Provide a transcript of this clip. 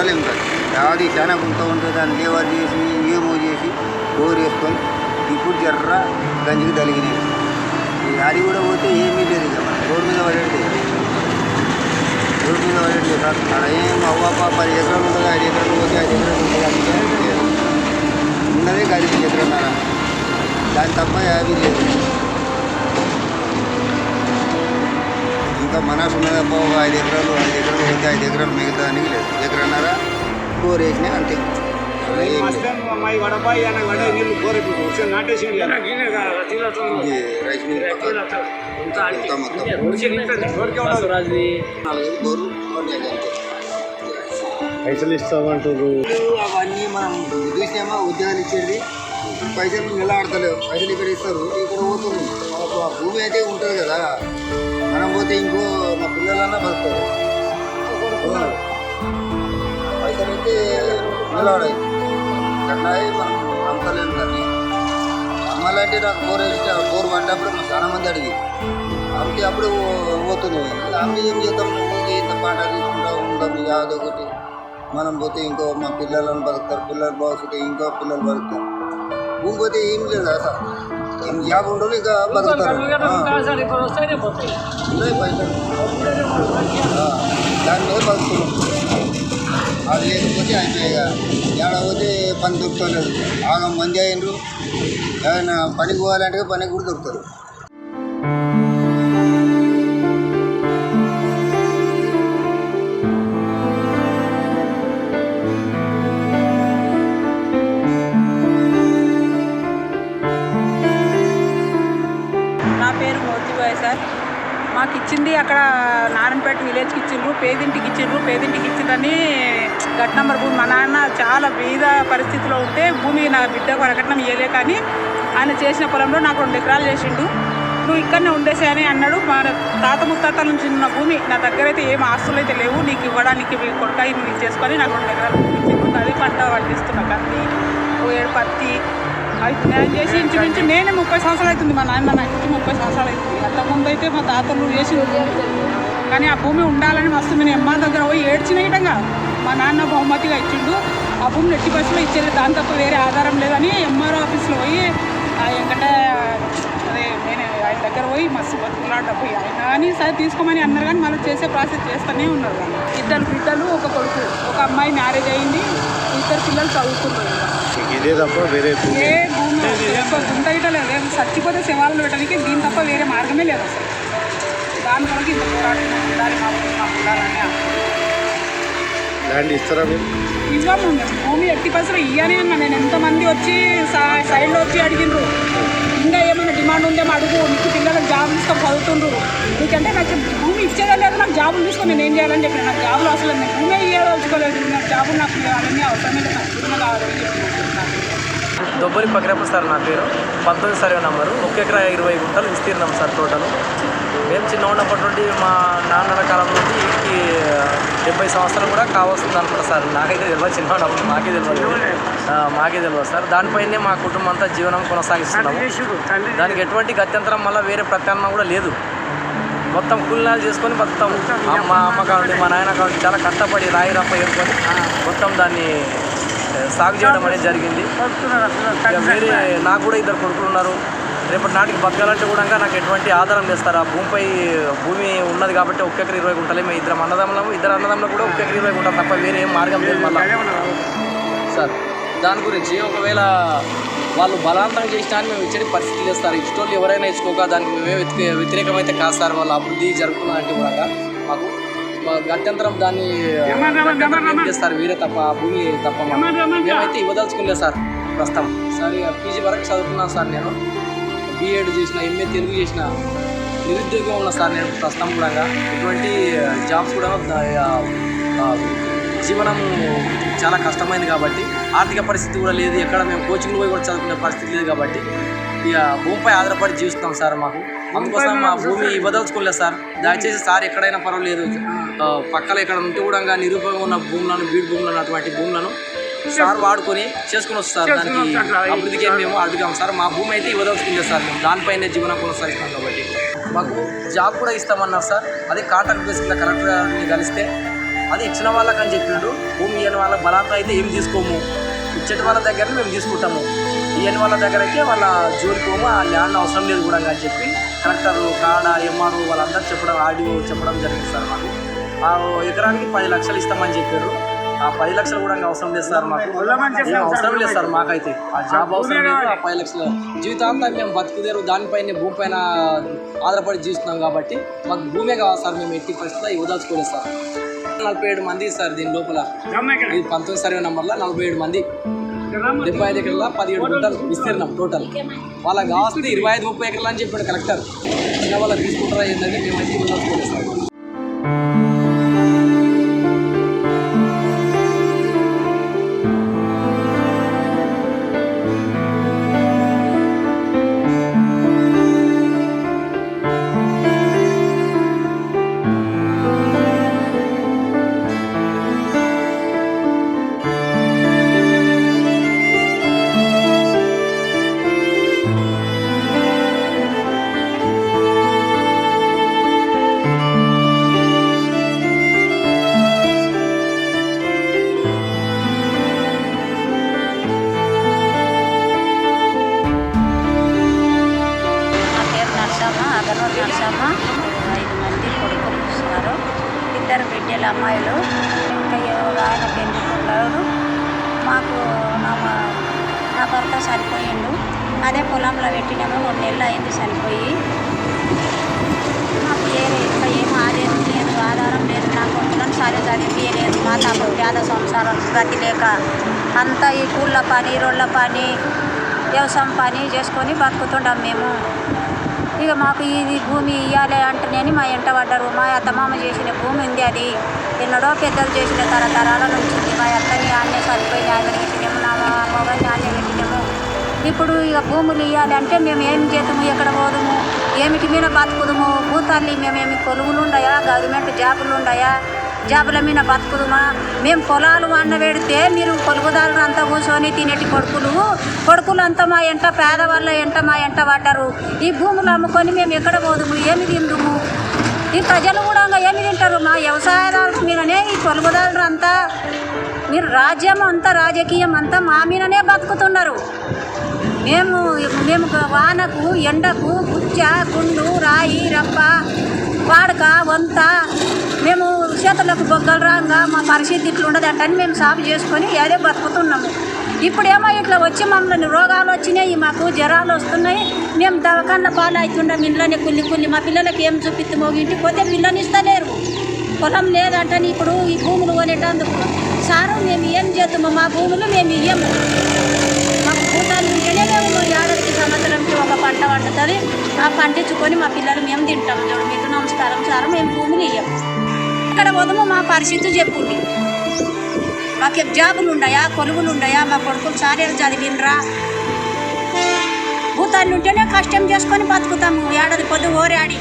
పట్టలేము sir. అది చాలా గుంత ఉంటుంది. దాన్ని లేవర్ చేసి ఏమో చేసి బోర్ వేసుకొని ఇప్పుడు జర్ర గంజికి తలిగినాయి. అది కూడా పోతే ఏమీ లేదు. ఇక మనం రోడ్డు మీద పడేది సార్. అక్కడ ఏం అవ్వపా 10 ఎకరాలు ఉంటుంది, 5 ఎకరాలు పోతే 5 ఎకరాలు ఉంటుంది. అది ఉన్నదే 10 ఎకరాలన్నర. దాని తప్ప అవి లేదు. ఇంకా మనసు ఉన్నది తప్ప ఒక 5 ఎకరాలు పోతే 5 ఎకరాలు మిగతానికి లేదు. ఎకరన్నర బోర్ వేసినాయి అంతే. పైసలు ఇస్తామంటారు. అవన్నీ మనం చూసినామా, ఉద్యోగాలు ఇచ్చేది పైసలు నిలబడతలేవు. పైసలు ఇక్కడ ఇస్తారు, ఇక్కడ పోతుంది. ఆ భూమి అయితే ఉంటుంది కదా, మనం పోతే ఇంకో మా పిల్లలన్నా బతుకుతారు. పైసలు అయితే నిలబడాయి కట్టాయి. మనం నమ్మలేము దాన్ని. అమ్మాలంటే నాకు బోర్ పడ్డప్పుడు మనం చాలా మంది అడిగి అమ్మితే అప్పుడు పోతున్నాయి. అమ్మి ఏం చేద్దాం, ఇంత పాట తీసుకుంటా ఉంటాం. యాదో ఒకటి మనం పోతే ఇంకో మా పిల్లలను బతుకుతారు, పిల్లలు బాగుంటే ఇంకో పిల్లలు బతుకుతారు. భూమి పోతే ఏం లేదు కదా సార్. ఏం జాబ్ ఉండదు, ఇంకా బతుకుతారు. ఉన్నాయి పైసలు, దాని మీద బతుకుతున్నాం. అది లేకపోతే అయిపోయాయి. ఏడపోతే పని దొరుకుతలేదు. బాగా మంది అయినరు. ఏదైనా పనికి పోవాలంటే పనికి కూడా దొరుకుతారు. నా పేరు మోతిబాయ్ సార్. మాకు ఇచ్చింది అక్కడ నారాయణపేట విలేజ్కి ఇచ్చిండ్రు, పేదింటికి ఇచ్చిండ్రని గట్ నెంబర్ భూమి. మా నాన్న చాలా బీద పరిస్థితిలో ఉంటే భూమి నా బిడ్డకు అడగటం ఇవ్వలే, కానీ ఆయన చేసిన పొలంలో నాకు 2 ఎకరాలు చేసిండు. నువ్వు ఇక్కడనే ఉండేసాయని అన్నాడు. మా తాత ముత్తాతల నుంచి ఉన్న భూమి నా దగ్గర అయితే ఏం ఆస్తులు అయితే లేవు, నీకు ఇవ్వడానికి మీ కొడుకాయి నువ్వు చేసుకొని నాకు 2 ఎకరాలు భూమి ఇచ్చిండు. అదే పంట పండిస్తున్నా. కంది, 7 పత్తి అయితే నేను చేసి ఇంచుమించు నేనే 30 సంవత్సరాలు అవుతుంది. మా నాన్న నాకు ఇచ్చి 30 సంవత్సరాలు అవుతుంది. అంతకుముందు అయితే మా తాతలు చేసి, కానీ ఆ భూమి ఉండాలని మస్తు నేను ఎంఆర్ దగ్గర పోయి ఏడ్చిన విధంగా మా నాన్న బహుమతిగా ఇచ్చిండు. ఆ భూమిని ఎట్టి బస్సులో ఇచ్చేది, దాని తప్ప వేరే ఆధారం లేదని ఎంఆర్ఓ ఆఫీస్లో పోయి వెంకటే నేను ఆయన దగ్గర పోయి మస్తు బతుకులాడపోయి ఆయన కానీ సరే తీసుకోమని అన్నారు. కానీ మళ్ళీ చేసే ప్రాసెస్ చేస్తూనే ఉన్నారు. 2 బిడ్డలు, 1 కొడుకు, 1 అమ్మాయి మ్యారేజ్ అయ్యింది, 2 పిల్లలు చదువుతున్నారు. ఇదే తప్ప వేరే ఏ భూమి గుంట గిట్ట లేదు. చచ్చిపోతే శవాలను పెట్టడానికి దీని తప్ప వేరే మార్గమే లేదు అసలు. దాని కొరకు ఇంత పోరాటం ఉండాలి. మా పిల్లలని ల్యాండ్ ఇస్తారా మీరు? ఇవ్వము మేము భూమి ఎట్టి పైసలు ఇయ్యనే అన్నా. నేను ఎంతమంది వచ్చి సైడ్లో వచ్చి అడిగినారు, ఇంకా ఏమైనా డిమాండ్ ఉందేమో అడుగు, నీకు పిల్లలకు జాబులు తీసుకొని చదువుతుండ్రు, నీకంటే నాకు భూమి ఇచ్చేదే లేదు, నాకు జాబులు తీసుకొని నేను ఏం చేయాలని చెప్పిన. నాకు జాబులు అసలు నేను భూమి ఇవ్వదలుచుకోలేదు. నాకు జాబులు నాకు అవన్నీ అవసరమే లేదు. నాకు భూమి కావాలని చెప్పి. దొబ్బరి పక్రప్ప సార్ నా పేరు. 19 సర్వే నంబరు. 1 ఎకరా 20 గుంటలు విస్తీర్ణం సార్ టోటల్. మేము చిన్న ఉన్నప్పటి నుండి మా నాన్నల కాలం నుండి ఈ 70 సంవత్సరాలు కూడా కావాల్సింది అనుకుంటా సార్. నాకైతే తెలియదు, చిన్న ఉన్నప్పుడు మాకే తెలియదు సార్. దానిపైనే మా కుటుంబం అంతా జీవనం కొనసాగిస్తున్నాము. దానికి ఎటువంటి గత్యంతరం వల్ల వేరే ప్రత్యామ్నాయం కూడా లేదు. మొత్తం కూలినాలు చేసుకొని బతుకుతాము. మా అమ్మ కావండి, మా నాయన కావండి, చాలా కష్టపడి రాయి రప్ప ఏరుకొని మొత్తం దాన్ని సాగు చేయడం అనేది జరిగింది. వేరే నాకు కూడా 2 కొడుకులు ఉన్నారు. రేపటి నాటికి బతకాలంటే కూడా నాకు ఎటువంటి ఆధారం చేస్తారు. ఆ భూమి ఉన్నది కాబట్టి 1 ఎకరా 20 గుంటలే. మేము 2 అన్నదమ్ములు కూడా 1 ఎకరా 20 గుంటలు తప్ప వేరే ఏం మార్గం లేదు మళ్ళీ సార్. దాని గురించి ఒకవేళ వాళ్ళు బలవంతం చేసినా అని మేము ఇచ్చే పరిస్థితి లేదు సార్. ఇష్టోళ్ళు ఎవరైనా ఇచ్చుకోక దానికి మేమే వ్యతిరేకమైతే కాదు సార్. వాళ్ళ అభివృద్ధి జరుగుతున్నదంటే కూడా మాకు గత్యంతరం దాన్ని చేస్తారు వేరే తప్ప, భూమి తప్ప మేమైతే ఇవ్వదలుచుకోలేదు సార్. ప్రస్తుతం సార్ పీజీ వరకు చదువుకున్నాను సార్. నేను బీఎడ్ చేసిన, ఎంఏ తెలుగు చేసిన, నిరుద్యోగం ఉన్నా సార్ నేను ప్రస్తుతం కూడా. ఎటువంటి జాబ్స్ కూడా జీవనం చాలా కష్టమైంది కాబట్టి, ఆర్థిక పరిస్థితి కూడా లేదు. ఎక్కడ మేము కోచింగ్లు పోయి కూడా చదువుకునే పరిస్థితి లేదు కాబట్టి ఇక భూమిపై ఆధారపడి జీవిస్తాం సార్. మాకు అందుకోసం మా భూమి ఇవ్వదలుచుకోలేదు సార్. దయచేసి సార్ ఎక్కడైనా పర్వాలేదు, పక్కన ఎక్కడ ఉంటే కూడా నిరుపయోగం ఉన్న భూములను, బీడు భూములను, అటువంటి భూములను సార్ వాడుకొని చేసుకుని వస్తారు. దానికి అభివృద్ధికి మేము అడుగుతాం సార్. మా భూమి అయితే ఇవ్వదలుచుకుంటే సార్ మేము దానిపైనే జీవనం కొనసాగిస్తాం కాబట్టి మాకు జాబ్ కూడా ఇస్తామన్నారు సార్. అదే కాంట్రాక్ట్ బేస్ కింద కలెక్టర్ గారిని కలిస్తే అది ఇచ్చిన వాళ్ళకి అని చెప్పిండు. భూమి ఇవ్వని వాళ్ళకి బలాంతం అయితే ఏం తీసుకోము, ఇచ్చేటి వాళ్ళ దగ్గర మేము తీసుకుంటాము, ఇవ్వని వాళ్ళ దగ్గర అయితే వాళ్ళ జోలికోము, ఆ ల్యాండ్ అవసరం లేదు కూడా అని చెప్పి కలెక్టర్ కాడ ఎంఆర్ఓ వాళ్ళందరూ చెప్పడం, ఆర్డీఓ చెప్పడం జరిగింది సార్. మాకు ఆ ఎకరానికి 10 లక్షలు ఇస్తామని చెప్పారు. ఆ 10 లక్షలు కూడా అవసరం లేదు సార్, మాకు ఏం అవసరం లేదు సార్. మాకైతే ఆ జాబ్ అవసరం లేదు, ఆ 10 లక్షలు జీవితాంతం మేము బతుకుదేరు దానిపైన భూమి పైన ఆధారపడి జీవిస్తున్నాం కాబట్టి మాకు భూమే కావాలి సార్. మేము ఎట్టి పరిస్థితుల్లో వదలుచుకోలేదు సార్. 47 మంది సార్ దీని లోపల. ఇది 19 సర్వే నెంబర్లో 47 మంది, 75 ఎకరాల 17 గుంటలు విస్తీర్ణం టోటల్. వాళ్ళకి కావాల్సింది 25-30 ఎకరాలు అని చెప్పాడు కలెక్టర్. చిన్న వాళ్ళకి తీసుకుంటారా ఏంటంటే మేమైతే వదలుచుకోలేదు సార్. నరసమ్మ 5 మంది కొడుకులు ఇస్తున్నారు, 2 బిడ్డలు అమ్మాయిలు, ఇంకా ఆయన పెళ్ళిళ్ళు. మాకు నా భర్త చనిపోయిండు, అదే పొలంలో పెట్టినాము. 2 నెలలు అయింది చనిపోయి. మాకు ఇంకా ఏం ఆదేశం లేదు, ఆధారం లేదు. నా కొడుకులను సరే చదివించలేదు. మా తమ్ముడు పేద సంసారం గతి లేక అంతా ఈ కూళ్ళ పని, రోళ్ళ పని, వ్యవసాయం పని చేసుకొని బతుకుతుంటాం మేము. ఇక మాకు ఇది భూమి ఇవ్వాలి అంటేనే మా ఎంట పడ్డారు. మా అత్తమామ చేసిన భూమి ఉంది, అది ఎన్నడో పెద్దలు చేసిన తరతరాల నుంచి ఉంది. మా అత్తని ఆన్నే చనిపోయి న్యాయం పెట్టినాము, నా మొగని న్యాయం పెట్టినాము. ఇప్పుడు ఇక భూములు ఇవ్వాలి అంటే మేము ఏం చేద్దాము, ఎక్కడ పోదుము, ఏమిటి మీద బతుకుదుము? భూతాల్ని మేమేమి కొలువులు ఉన్నాయా, గవర్నమెంట్ జాబులు ఉన్నాయా, జాబుల మీద బతుకుదుమా? మేము పొలాలు అన్న పెడితే మీరు పొలుగుదారులు అంతా కూర్చొని తినేటి కొడుకులు అంతా మా ఎంట, పేదవాళ్ళ ఎంట మా ఎంట పడ్డారు. ఈ భూములు అమ్ముకొని మేము ఎక్కడ పోదుము, ఏమి తిందుము? ఈ ప్రజలు కూడా ఏమి తింటారు? మా వ్యవసాయదారుల మీదనే ఈ పొలుగుదారులు అంతా, మీరు రాజ్యం అంతా, రాజకీయం అంతా మా మీదనే బతుకుతున్నారు. మేము వానకు, ఎండకు, గుచ్చ, గుండు, రాయి, రప్ప, వాడక, వంత, మేము చేతులకు బొగ్గలు రాగా మా పరిస్థితి ఇట్లా ఉండదంటని మేము సాగు చేసుకొని అదే బతుకుతున్నాము. ఇప్పుడేమో ఇట్లా వచ్చి మమ్మల్ని రోగాలు వచ్చినాయి, మాకు జ్వరాలు వస్తున్నాయి, మేము దవాఖాన పాలు అవుతున్నాం. ఇంట్లోనే కుల్లి మా పిల్లలకి ఏం చూపిస్తామో, ఇంటికి పోతే పిల్లని ఇస్తలేరు. పొలం లేదంటని ఇప్పుడు ఈ భూములు కొనేటందుకు సారు మేము ఏం చేస్తామో, మా భూములు మేము ఇయ్యము. మాకు భూతాలు ఉంటేనే మేము ఏడాదికి సంవత్సరంకి ఒక పంట పండుతుంది, ఆ పండించుకొని మా పిల్లలు మేము తింటాం. చూడు మీకు నమస్కారం సార్, మేము భూములు ఇయ్యము. ఇక్కడ వదము మా పరిస్థితి చెప్పుండి. మాకు జాబులు ఉన్నాయా, కొలువులు ఉన్నాయా, మా కొడుకులు సారేలు చదివినరా? భూతాలు ఉంటేనే కష్టం చేసుకొని బతుకుతాము, ఏడాది పొద్దు ఓరాడి.